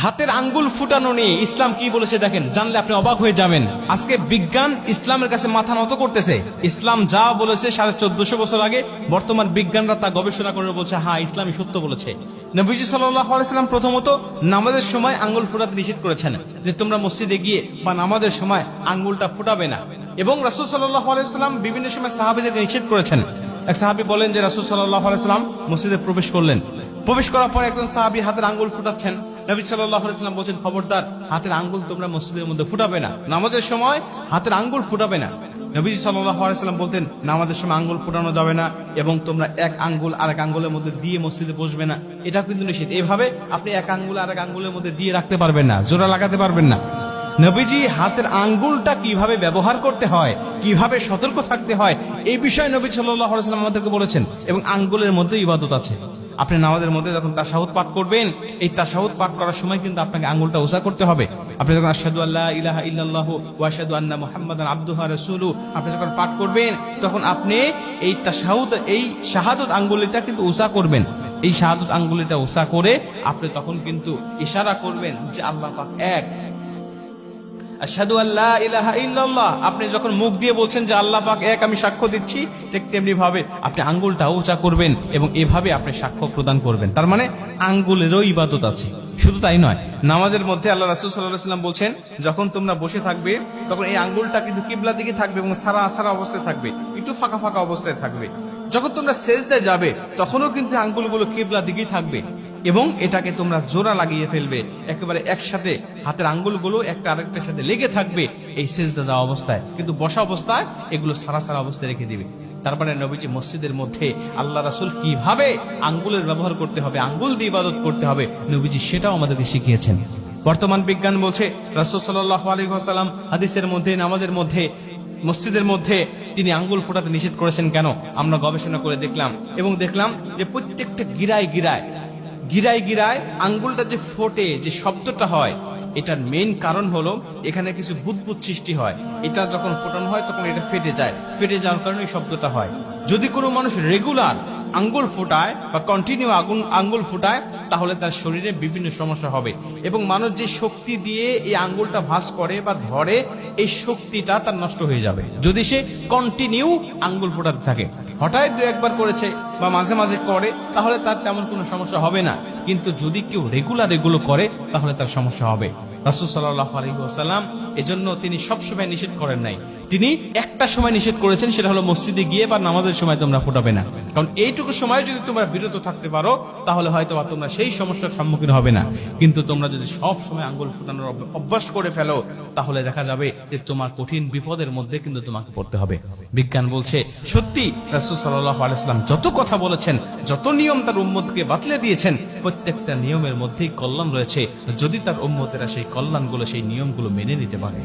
হাতের আঙ্গুল ফুটানো নিয়ে ইসলাম কি বলেছে দেখেন, জানলে আপনি অবাক হয়ে যাবেন। আজকে বিজ্ঞান ইসলামের কাছে মাথা নত করতেছে। ইসলাম যা বলেছে 1450 বছর আগে, বর্তমান বিজ্ঞানরা তা গবেষণা করে বলছে হ্যাঁ ইসলামই সত্য বলেছে। নবীজি সাল্লাল্লাহু আলাইহি সাল্লাম প্রথমত নামাজের সময় আঙ্গুল ফুটাতে নিষেধ করেছেন, যে তোমরা মসজিদে গিয়ে বা নামাজের সময় আঙ্গুলটা ফুটাবে না। এবং রাসূল সাল্লাল্লাহু আলাইহি সাল্লাম বিভিন্ন সময় সাহাবীদেরকে নিষেধ করেছেন। এক সাহাবী বলেন যে রাসূল সাল্লাল্লাহু আলাইহি সাল্লাম মসজিদে প্রবেশ করলেন। প্রবেশ করার পর একজন সাহাবী হাতের আঙ্গুল ফুটাচ্ছেন। নবী সাল্লাল্লাহু আলাইহি সাল্লাম বলেন, খবরদার, হাতের আঙ্গুল তোমরা মসজিদের মধ্যে ফুটাবে না, নামাজের সময় হাতের আঙ্গুল ফুটাবে না। নবী সাল্লাল্লাহু আলাইহি সাল্লাম বলতেন, নামাজের সময় আঙ্গুল ফুটানো যাবে না, এবং তোমরা এক আঙ্গুল আরেক আঙ্গুলের মধ্যে দিয়ে মসজিদে বসবে না, এটা কিন্তু নিষেধ। এইভাবে আপনি এক আঙ্গুল আরেক আঙ্গুলের মধ্যে দিয়ে রাখতে পারবেন না, জোড়া লাগাতে পারবেন না। নবীজি হাতের আঙ্গুলটা কিভাবে ব্যবহার করতে হয়, কিভাবে সতর্ক থাকতে হয়, এই বিষয়ে নবী সাল্লাল্লাহু আলাইহি সাল্লাম আমাদেরকে বলেছেন। এবং আঙ্গুলের মধ্যে ইবাদত আছে। আপনি নামাজের মধ্যে যখন তাশাহুদ পাঠ করবেন, এই তাশাহুদ পাঠ করার সময় কিন্তু আপনাকে আঙ্গুলটা উঁচা করতে হবে। আপনি যখন আশহাদু আল্লা ইলাহা ইল্লাল্লাহু ওয়া আশহাদু আন্না মুহাম্মাদান আবদুহু ওয়া রাসূলুহু আপনি যখন পাঠ করবেন, তখন আপনি এই তাশাহুদ, এই শাহাদাত আঙ্গুলটা কিন্তু উঁচা করবেন। এই শাহাদাত আঙ্গুলটা উঁচা করে আপনি তখন কিন্তু ইশারা করবেন যে আল্লাহ পাক এক। আশহাদু আল্লা ইলাহা ইল্লাল্লাহ, আপনি যখন মুখ দিয়ে বলছেন যে আল্লাহ পাক এক, আমি সাক্ষ্য দিচ্ছি, ঠিক তেমনি ভাবে আপনি আঙ্গুলটা উঁচা করবেন এবং এভাবে আপনি সাক্ষ্য প্রদান করবেন। তার মানে আঙ্গুলেরও ইবাদত আছে। শুধু তাই নয়, নামাজের মধ্যে আল্লাহ রাসূল সাল্লাল্লাহু আলাইহি ওয়াসাল্লাম বলছেন, যখন তোমরা বসে থাকবে তখন এই আঙ্গুলটা কিন্তু কিবলার দিকে থাকবে এবং সারা সারা অবস্থায় থাকবে, একটু ফাঁকা ফাঁকা অবস্থায় থাকবে। যখন তোমরা সেজদায় যাবে তখনও কিন্তু আঙ্গুলগুলো কিবলার দিকেই থাকবে, এবং এটাকে তোমরা জোড়া লাগিয়ে ফেলবে, একেবারে একসাথে হাতের আঙ্গুলগুলো একটা আরেকটার সাথে লেগে থাকবে এই সেজদা যাওয়া অবস্থায়। কিন্তু বসা অবস্থায় এগুলো সারা সারা অবস্থায় রেখে দিবে। তারপরে নবীজি মসজিদের মধ্যে আল্লাহ রাসূল কিভাবে আঙ্গুলের ব্যবহার করতে হবে, আঙ্গুল দিয়ে ইবাদত করতে হবে, নবীজি সেটাও আমাদেরকে শিখিয়েছেন। বর্তমান বিজ্ঞান বলছে রাসূল সাল্লাল্লাহু আলাইহি ওয়াসাল্লাম হাদিসের মধ্যে, নামাজের মধ্যে, মসজিদের মধ্যে তিনি আঙ্গুল ফোটাতে নিষেধ করেছেন কেন? আমরা গবেষণা করে দেখলাম এবং দেখলাম যে প্রত্যেকটা গিরায় গিরায় আঙ্গুলটা যে ফোটে, যে শব্দটা হয়, এটার মেইন কারণ হলো এখানে কিছু বুদবুদ সৃষ্টি হয়। এটা যখন ফোটানো হয় তখন এটা ফেটে যায়, ফেটে যাওয়ার কারণে এই শব্দটা হয়। যদি কোনো মানুষ রেগুলার আঙ্গুল ফুটায় বা কন্টিনিউ আঙ্গুল ফুটায়, তাহলে তার শরীরে বিভিন্ন সমস্যা হবে। এবং মানুষ যে শক্তি দিয়ে এই আঙ্গুলটা ভাঁজ করে বা ধরে, এই শক্তিটা তার নষ্ট হয়ে যাবে যদি সে কন্টিনিউ আঙ্গুল ফুটাতে থাকে। হঠাৎ দু একবার করেছে বা মাঝে মাঝে করে, তাহলে তার তেমন কোনো সমস্যা হবে না। কিন্তু যদি কেউ রেগুলার এগুলো করে, তাহলে তার সমস্যা হবে। রাসূল সাল্লাল্লাহু আলাইহি ওয়াসাল্লাম এজন্য তিনি সবসময় নিষেধ করেন নাই, তিনি একটা সময় নিষেধ করেছেন, সেটা হলো মসজিদে গিয়ে বা নামাজের সময় তোমরা ফোটাবে না। কারণ এইটুকু সময় যদি তোমরা বিরত থাকতে পারো, তাহলে হয়তো তোমরা সেই সমস্যার সম্মুখীন হবে না। কিন্তু তোমরা যদি সব সময় আঙ্গুল ফুটানোর অভ্যাস করে ফেলো, তাহলে দেখা যাবে যে তোমার কঠিন বিপদের মধ্যে কিন্তু তোমাকে পড়তে হবে। বিজ্ঞান বলছে সত্যি রাসূল সাল্লাল্লাহু আলাইহি ওয়াসাল্লাম যত কথা বলেছেন, যত নিয়ম তার উম্মতকে বাতলে দিয়েছেন, প্রত্যেকটা নিয়মের মধ্যেই কল্যাণ রয়েছে, যদি তার উম্মতেরা সেই কল্যাণগুলো, সেই নিয়মগুলো মেনে নিতে পারে।